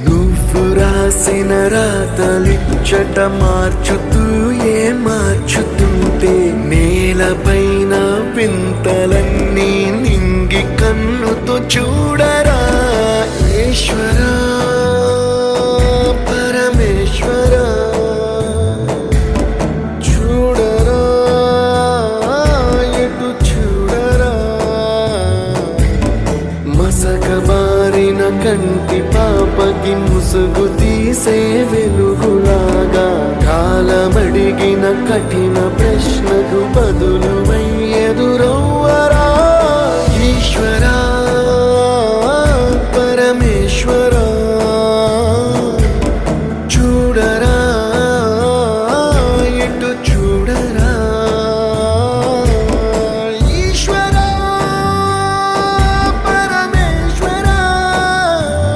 నువ్వు రాసిన రాతలిచ్చట మార్చుతూ మార్చుతుంటే నేలపైన వింతలన్నీ నింగి కన్నుతో చూడరా ఈశ్వరా పరమేశ్వరా చూడరా ఎటు చూడరా మసకబారిన కంటి పాపకి ముసుగు తీసే వెలుగులాగా కాలమడిగిన కఠిన